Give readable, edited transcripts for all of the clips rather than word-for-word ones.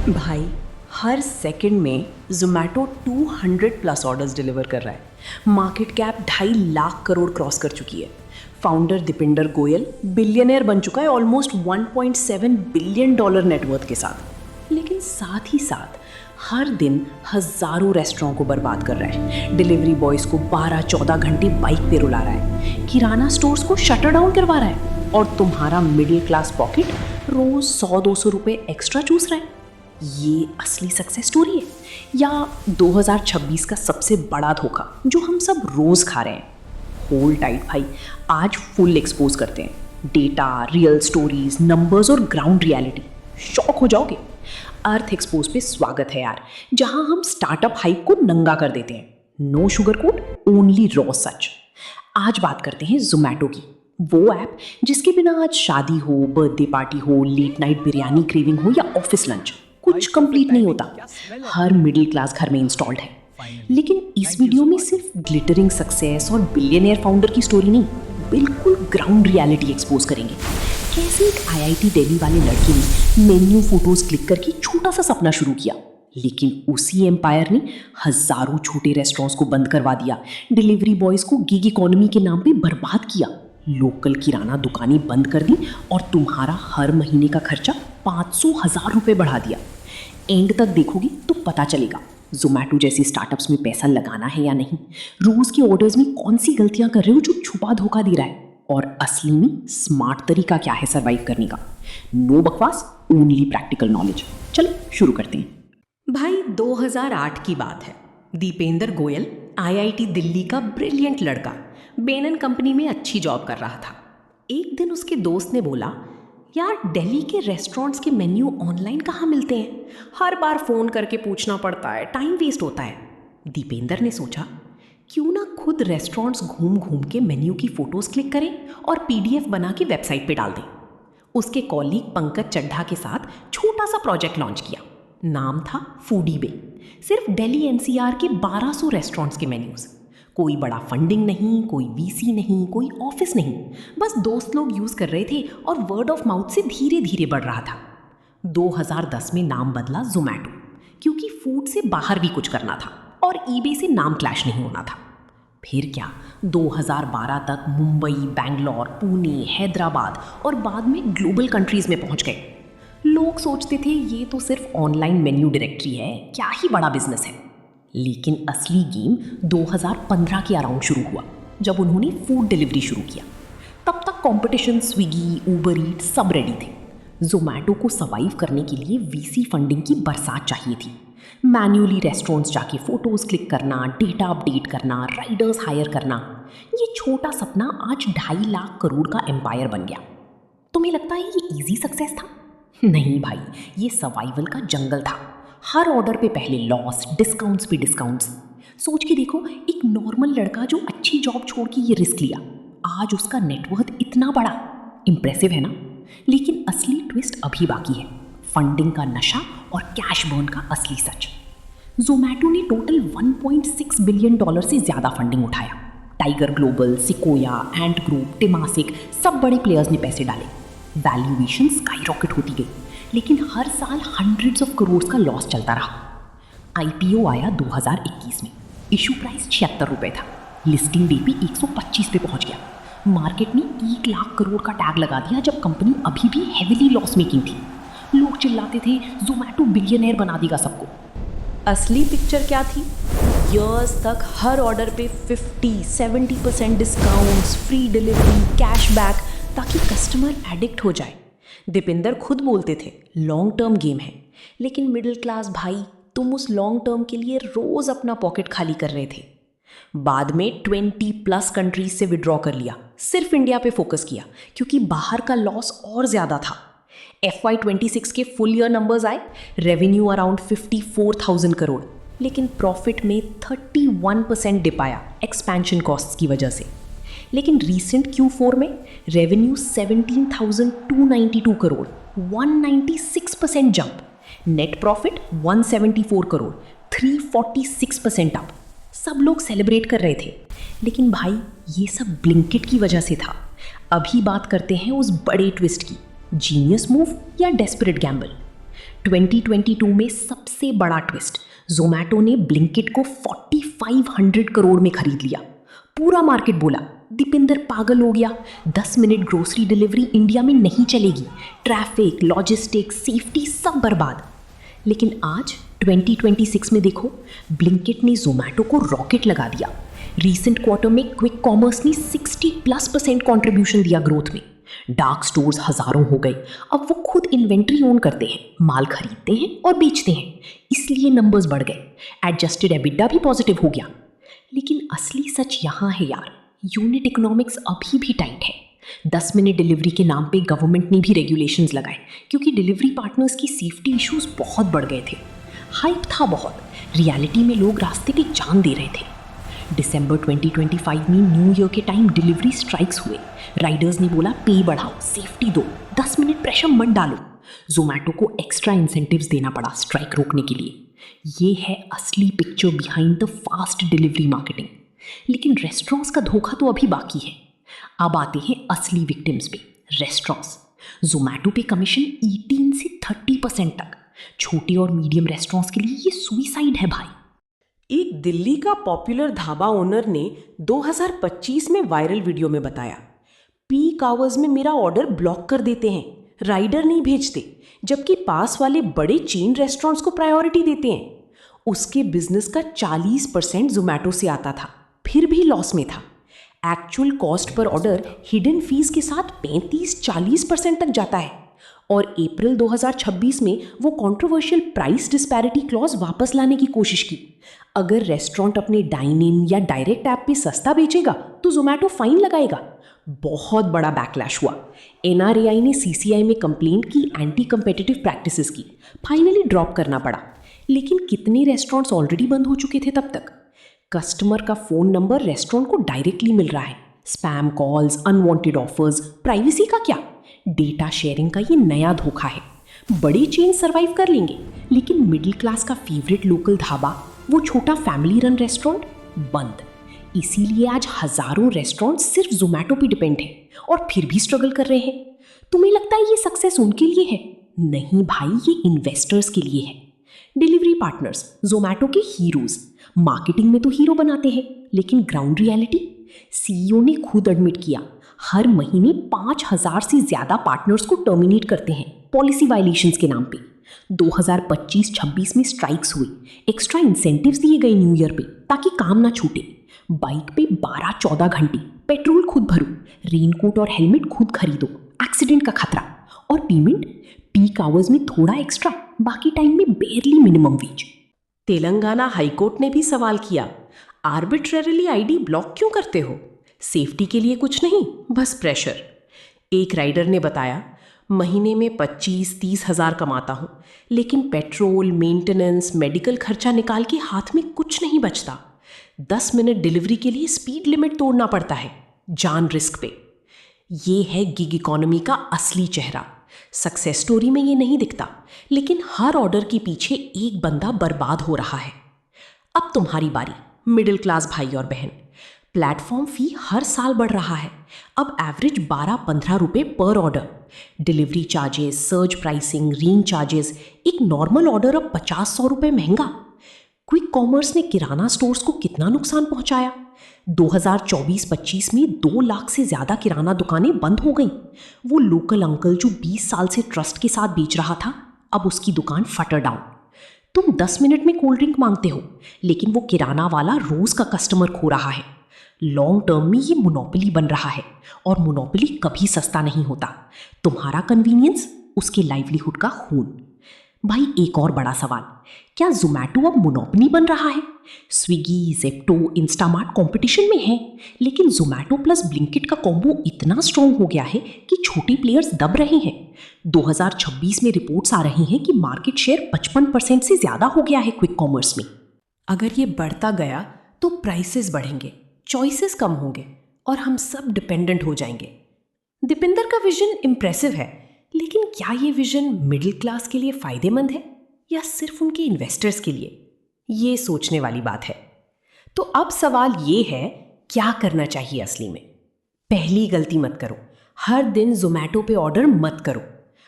भाई, हर सेकंड में Zomato 200 plus orders deliver कर रहा है। Market cap 2.5 lakh crore cross कर चुकी है। फाउंडर दीपेंदर गोयल बिलियनियर बन चुका है, ऑलमोस्ट $1.7 बिलियन नेटवर्थ के साथ। लेकिन साथ ही साथ हर दिन हज़ारों रेस्टोरेंट को बर्बाद कर रहा है। डिलीवरी बॉयज़ को 12-14 घंटे बाइक पे रुला रहा है, किराना स्टोर्स को शटर डाउन करवा रहा है, और तुम्हारा मिडिल क्लास पॉकेट रोज़ 100-200 रुपये एक्स्ट्रा चूस रहा है। ये असली सक्सेस स्टोरी है या 2026 का सबसे बड़ा धोखा जो हम सब रोज खा रहे हैं? होल्ड टाइट भाई, आज फुल एक्सपोज करते हैं। डेटा, रियल स्टोरीज, नंबर्स और ग्राउंड रियलिटी। शॉक हो जाओगे। अर्थ एक्सपोज पे स्वागत है यार, जहां हम स्टार्टअप हाइप को नंगा कर देते हैं। No sugar coat, only raw सच। आज बात करते हैं ज़ोमैटो की, वो ऐप जिसके बिना आज शादी हो, बर्थडे पार्टी हो, लेट नाइट बिरयानी क्रेविंग हो या ऑफिस लंच, कुछ कंप्लीट नहीं होता। हर मिडिल क्लास घर में इंस्टॉल्ड है। लेकिन इस वीडियो में सिर्फ ग्लिटरिंग सक्सेस और बिलियनियर फाउंडर की स्टोरी नहीं, बिल्कुल ग्राउंड रियलिटी एक्सपोज करेंगे। कैसे एक आईआईटी दिल्ली वाले लड़के ने मेन्यू फोटोज क्लिक करके छोटा सा सपना शुरू किया, लेकिन उसी एम्पायर ने हजारों छोटे रेस्टोरेंट्स को बंद करवा दिया, डिलीवरी बॉयज को गिग इकोनॉमी के नाम पे बर्बाद किया, लोकल किराना दुकानें बंद कर दी और तुम्हारा हर महीने का खर्चा 500,000 रुपये बढ़ा दिया। एंड तक देखोगी तो पता चलेगा ज़ोमैटो जैसी स्टार्टअप्स में पैसा लगाना है या नहीं, रोज के ऑर्डर्स में कौन सी गलतियां कर रहे हो जो छुपा धोखा दे रहा है, और असली में स्मार्ट तरीका क्या है सर्वाइव करने का। नो बकवास, ओनली प्रैक्टिकल नॉलेज। चलो शुरू करते हैं। भाई 2008 की बात है। दीपेंदर गोयल आईआईटी दिल्ली का ब्रिलियंट लड़का बेनन कंपनी में अच्छी जॉब कर रहा था। एक दिन उसके दोस्त ने बोला, यार दिल्ली के रेस्टोरेंट्स के मेन्यू ऑनलाइन कहाँ मिलते हैं? हर बार फ़ोन करके पूछना पड़ता है, टाइम वेस्ट होता है। दीपेंदर ने सोचा, क्यों ना खुद रेस्टोरेंट्स घूम घूम के मेन्यू की फ़ोटोज़ क्लिक करें और पीडीएफ बना के वेबसाइट पे डाल दें। उसके कॉलीग पंकज चड्ढा के साथ छोटा सा प्रोजेक्ट लॉन्च किया। नाम था फूडी बे। सिर्फ दिल्ली एनसीआर के 1200 रेस्टोरेंट्स के मेन्यूज़। कोई बड़ा फंडिंग नहीं, कोई वीसी नहीं, कोई ऑफिस नहीं, बस दोस्त लोग यूज़ कर रहे थे और वर्ड ऑफ माउथ से धीरे धीरे बढ़ रहा था। 2010 में नाम बदला ज़ोमैटो, क्योंकि फूड से बाहर भी कुछ करना था और ईबे से नाम क्लैश नहीं होना था। फिर क्या, 2012 तक मुंबई, बैंगलोर, पुणे, हैदराबाद और बाद में ग्लोबल कंट्रीज़ में पहुंच गए। लोग सोचते थे ये तो सिर्फ ऑनलाइन मेन्यू डायरेक्टरी है, क्या ही बड़ा बिजनेस है। लेकिन असली गेम 2015 के अराउंड शुरू हुआ, जब उन्होंने फूड डिलीवरी शुरू किया। तब तक कंपटीशन स्विगी, उबर ईट्स सब रेडी थे। ज़ोमैटो को सर्वाइव करने के लिए वीसी फंडिंग की बरसात चाहिए थी। मैन्युअली रेस्टोरेंट्स जाके फ़ोटोज़ क्लिक करना, डेटा अपडेट करना, राइडर्स हायर करना, ये छोटा सपना आज 2.5 लाख करोड़ का एम्पायर बन गया। तुम्हें लगता है ये ईजी सक्सेस था? नहीं भाई, ये सर्वाइवल का जंगल था। हर ऑर्डर पे पहले लॉस, डिस्काउंट्स पे डिस्काउंट्स। सोच के देखो, एक नॉर्मल लड़का जो अच्छी जॉब छोड़ के ये रिस्क लिया, आज उसका नेटवर्थ इतना बड़ा। इंप्रेसिव है ना? लेकिन असली ट्विस्ट अभी बाकी है। फंडिंग का नशा और कैश बर्न का असली सच। ज़ोमैटो ने टोटल $1.6 बिलियन से ज़्यादा फंडिंग उठाया। Tiger global, sequoia, Ant group, टिमासिक, सब बड़े प्लेयर्स ने पैसे डाले। वैल्यूएशन स्काई रॉकेट होती गई, लेकिन हर साल हंड्रेड्स ऑफ करोड़ का लॉस चलता रहा। आईपीओ आया 2021 में। इशू प्राइस 76 रुपये था। लिस्टिंग डे पे 125 पे पहुंच गया। मार्केट ने 1 लाख करोड़ का टैग लगा दिया जब कंपनी अभी भी हेविली लॉस मेकिंग थी। लोग चिल्लाते थे ज़ोमैटो बिलियनियर बना देगा सबको। असली पिक्चर क्या थी? ईयर्स तक हर ऑर्डर पे 50-70% डिस्काउंट्स, फ्री डिलीवरी, कैशबैक, ताकि कस्टमर एडिक्ट हो जाए। दीपेंदर खुद बोलते थे लॉन्ग टर्म गेम है, लेकिन मिडिल क्लास भाई, तुम उस लॉन्ग टर्म के लिए रोज अपना पॉकेट खाली कर रहे थे। बाद में 20+ कंट्रीज से विड्रॉ कर लिया, सिर्फ इंडिया पे फोकस किया, क्योंकि बाहर का लॉस और ज्यादा था। FY26 के फुल ईयर नंबर्स आए, रेवेन्यू अराउंड 54,000 करोड़, लेकिन प्रॉफिट में 31% डिप आया एक्सपेंशन कॉस्ट्स की वजह से। लेकिन रीसेंट Q4 में revenue 17,292 crore, 196% jump. Net profit 174 crore, 346% up. सब लोग सेलिब्रेट कर रहे थे, लेकिन भाई ये सब ब्लिंकिट की वजह से था। अभी बात करते हैं उस बड़े ट्विस्ट की, जीनियस मूव या डेस्परेट गैम्बल। 2022 में सबसे बड़ा ट्विस्ट, जोमैटो ने ब्लिंकिट को 4500 करोड़ में खरीद लिया। पूरा मार्केट बोला दीपेंद्र पागल हो गया, 10 मिनट ग्रोसरी डिलीवरी इंडिया में नहीं चलेगी, ट्रैफिक, लॉजिस्टिक्स, सेफ्टी सब बर्बाद। लेकिन आज 2026 में देखो, ब्लिंकिट ने जोमैटो को रॉकेट लगा दिया। रीसेंट क्वार्टर में क्विक कॉमर्स ने 60+% कंट्रीब्यूशन दिया ग्रोथ में। डार्क स्टोर्स हजारों हो गए, अब वो खुद इन्वेंट्री ओन करते हैं, माल खरीदते हैं और बेचते हैं, इसलिए नंबर्स बढ़ गए। एडजस्टेड एबिटा भी पॉजिटिव हो गया। लेकिन असली सच यहाँ है यार, यूनिट इकोनॉमिक्स अभी भी टाइट है। 10 मिनट डिलीवरी के नाम पे गवर्नमेंट ने भी रेगुलेशंस लगाए, क्योंकि डिलीवरी पार्टनर्स की सेफ्टी इश्यूज बहुत बढ़ गए थे। हाइप था बहुत, रियलिटी में लोग रास्ते पे जान दे रहे थे। दिसंबर 2025 में न्यू ईयर के टाइम डिलीवरी स्ट्राइक्स हुए। राइडर्स ने बोला पे बढ़ाओ, सेफ्टी दो, 10 मिनट प्रेशर मत डालो। जोमैटो को एक्स्ट्रा इंसेंटिव्स देना पड़ा स्ट्राइक रोकने के लिए। ये है असली picture behind the fast delivery marketing. लेकिन रेस्टोरेंट्स का धोखा तो अभी बाकी है। अब आते हैं असली विक्टिम्स पे, रेस्टोरेंट्स। जोमैटो पे कमीशन 18 से 30% तक। छोटे और मीडियम रेस्टोरेंट्स के लिए ये सुइसाइड है भाई। एक दिल्ली का पॉपुलर ढाबा ओनर ने 2025 में वायरल वीडियो में बताया, पीक आवर्स में मेरा ऑर्डर ब्लॉक कर देते हैं, राइडर नहीं भेजते, जबकि पास वाले बड़े चेन रेस्टोरेंट्स को प्रायोरिटी देते हैं। उसके बिजनेस का 40% जोमैटो से आता था, फिर भी लॉस में था। Actual cost per order hidden fees के साथ 35-40% तक जाता है। और अप्रैल 2026 में वो कंट्रोवर्शियल प्राइस डिस्पैरिटी क्लॉज वापस लाने की कोशिश की। अगर रेस्टोरेंट अपने डाइन इन या डायरेक्ट ऐप पे सस्ता बेचेगा तो जोमैटो फाइन लगाएगा। बहुत बड़ा बैकलैश हुआ। NRAI ने CCI में कंप्लेंट की, एंटी कंपेटिटिव प्रैक्टिसेस की, फाइनली ड्रॉप करना पड़ा। लेकिन कितने रेस्टोरेंट्स ऑलरेडी बंद हो चुके थे तब तक। कस्टमर का फ़ोन नंबर रेस्टोरेंट को डायरेक्टली मिल रहा है। Spam calls, unwanted offers, privacy का क्या, डेटा शेयरिंग का ये नया धोखा है। बड़े चेन सर्वाइव कर लेंगे, लेकिन मिडिल क्लास का फेवरेट लोकल ढाबा, वो छोटा फैमिली रन रेस्टोरेंट, बंद। इसीलिए आज हजारों रेस्टोरेंट सिर्फ जोमैटो पे डिपेंड है और फिर भी स्ट्रगल कर रहे हैं। तुम्हें लगता है ये सक्सेस उनके लिए है? नहीं भाई, ये इन्वेस्टर्स के लिए है। डिलीवरी पार्टनर्स जोमैटो के हीरोज, मार्केटिंग में तो हीरो बनाते हैं, लेकिन ग्राउंड रियलिटी, CEO ने खुद एडमिट किया, हर महीने 5000 से ज्यादा पार्टनर्स को टर्मिनेट करते हैं पॉलिसी वायलेशंस के नाम पे। 2025-26 में स्ट्राइक्स हुई, एक्स्ट्रा इंसेंटिव्स दिए गए न्यू ईयर पे ताकि काम ना छूटे। बाइक पे 12-14 घंटे, पेट्रोल खुद भरो, रेनकोट और हेलमेट खुद खरीदो, एक्सीडेंट का खतरा। और पेमेंट पीक आवर्स में थोड़ा एक्स्ट्रा, बाकी टाइम में बेयरली मिनिमम वेज। तेलंगाना हाईकोर्ट ने भी सवाल किया, आर्बिट्रेरिली आईडी ब्लॉक क्यों करते हो? सेफ्टी के लिए कुछ नहीं, बस प्रेशर। एक राइडर ने बताया, महीने में 25-30 हज़ार कमाता हूँ, लेकिन पेट्रोल, मेंटेनेंस, मेडिकल खर्चा निकाल के हाथ में कुछ नहीं बचता। 10 मिनट डिलीवरी के लिए स्पीड लिमिट तोड़ना पड़ता है, जान रिस्क पे। ये है गिग इकोनॉमी का असली चेहरा। सक्सेस स्टोरी में ये नहीं दिखता, लेकिन हर ऑर्डर के पीछे एक बंदा बर्बाद हो रहा है। अब तुम्हारी बारी, मिडिल क्लास भाई और बहन। प्लेटफॉर्म फी हर साल बढ़ रहा है, अब एवरेज 12-15 रुपये पर order. Delivery charges, surge pricing, rain charges, एक नॉर्मल ऑर्डर अब 50-100 रुपये महंगा। क्विक कॉमर्स ने किराना स्टोर्स को कितना नुकसान पहुंचाया? 2024-25 में 2 लाख से ज़्यादा किराना दुकानें बंद हो गईं। वो लोकल अंकल जो 20 साल से ट्रस्ट के साथ बेच रहा था, अब उसकी दुकान फटर डाउन। तुम 10 मिनट में कोल्ड ड्रिंक मांगते हो, लेकिन वो किराना वाला रोज का कस्टमर खो रहा है। लॉन्ग टर्म में ये मोनोपोली बन रहा है, और मोनोपोली कभी सस्ता नहीं होता। तुम्हारा कन्वीनियंस, उसके लाइवलीहुड का खून। भाई एक और बड़ा सवाल, क्या जोमैटो अब मोनोपोली बन रहा है? स्विगी, जेप्टो, इंस्टामार्ट कंपटीशन में है, लेकिन जोमैटो प्लस ब्लिंकिट का कॉम्बो इतना स्ट्रॉन्ग हो गया है कि छोटे प्लेयर्स दब रहे हैं। 2026 में रिपोर्ट्स आ रही हैं कि मार्केट शेयर 55% से ज़्यादा हो गया है क्विक कॉमर्स में। अगर ये बढ़ता गया तो प्राइसेस बढ़ेंगे, चॉइसेस कम होंगे और हम सब डिपेंडेंट हो जाएंगे। दीपेंद्र का विजन इम्प्रेसिव है, लेकिन क्या ये विजन मिडिल क्लास के लिए फ़ायदेमंद है या सिर्फ उनके इन्वेस्टर्स के लिए? ये सोचने वाली बात है। तो अब सवाल ये है, क्या करना चाहिए असली में? पहली गलती मत करो, हर दिन जोमैटो पे ऑर्डर मत करो।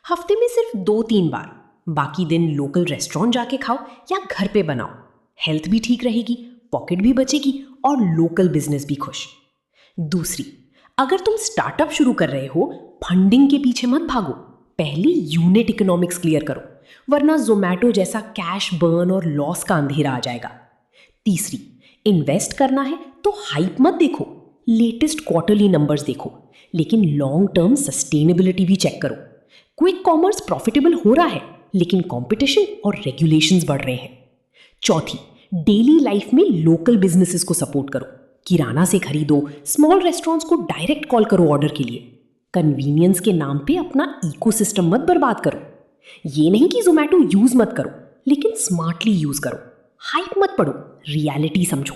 हफ्ते में सिर्फ 2-3 बार, बाकी दिन लोकल रेस्टोरेंट जाके खाओ या घर पे बनाओ। हेल्थ भी ठीक रहेगी, पॉकेट भी बचेगी और लोकल बिजनेस भी खुश। दूसरी, अगर तुम स्टार्टअप शुरू कर रहे हो, फंडिंग के पीछे मत भागो, पहले यूनिट इकोनॉमिक्स क्लियर करो, वरना जोमैटो जैसा कैश बर्न और लॉस का अंधेरा आ जाएगा। तीसरी, इन्वेस्ट करना है तो हाइप मत देखो, लेटेस्ट क्वार्टरली नंबर्स देखो, लेकिन लॉन्ग टर्म सस्टेनेबिलिटी भी चेक करो। क्विक कॉमर्स प्रॉफिटेबल हो रहा है, लेकिन कंपटीशन और रेगुलेशंस बढ़ रहे हैं। चौथी, डेली लाइफ में लोकल बिजनेसेस को सपोर्ट करो, किराना से खरीदो, स्मॉल रेस्टोरेंट्स को डायरेक्ट कॉल करो ऑर्डर के लिए। कन्वीनियंस के नाम पे अपना इकोसिस्टम मत बर्बाद करो। ये नहीं कि जोमैटो यूज मत करो, लेकिन स्मार्टली यूज करो। हाइप मत पढ़ो, रियलिटी समझो।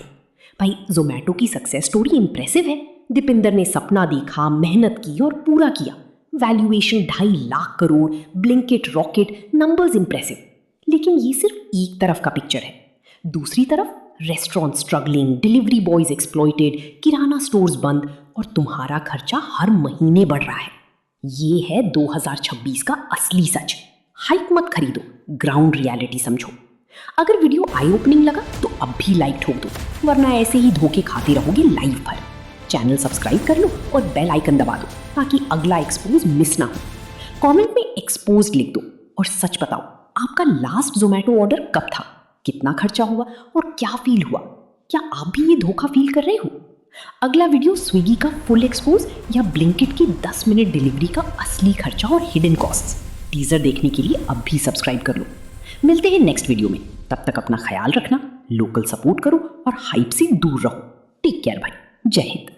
भाई, जोमैटो की सक्सेस स्टोरी इंप्रेसिव है। दीपेंदर ने सपना देखा, मेहनत की और पूरा किया। Valuation 2.5 lakh crore, Blinkit rocket, numbers impressive. लेकिन ये सिर्फ एक तरफ का पिक्चर है। दूसरी तरफ restaurant struggling, delivery boys exploited, किराना स्टोर्स बंद और तुम्हारा खर्चा हर महीने बढ़ रहा है। ये है 2026 का असली सच। हाइप मत खरीदो, ग्राउंड रियलिटी समझो। अगर वीडियो आई ओपनिंग लगा तो अब भी लाइक ठोक दो, वरना ऐसे ही धोखे खाते रहोगे लाइफ भर। चैनल सब्सक्राइब कर लो और बेल आइकन दबा दो ताकि अगला एक्सपोज मिस ना हो। कमेंट में एक्सपोज्ड लिख दो और सच बताओ, आपका लास्ट जोमैटो ऑर्डर कब था, कितना खर्चा हुआ और क्या फील हुआ? क्या आप भी ये धोखा फील कर रहे हो? अगला वीडियो स्विगी का फुल एक्सपोज या ब्लिंकिट की 10 मिनट डिलीवरी का असली खर्चा और हिडन कॉस्ट्स। टीजर देखने के लिए अब भी सब्सक्राइब कर लो। मिलते हैं नेक्स्ट वीडियो में। तब तक अपना ख्याल रखना, लोकल सपोर्ट करो और हाइप से दूर रहो। टेक केयर भाई, जय हिंद।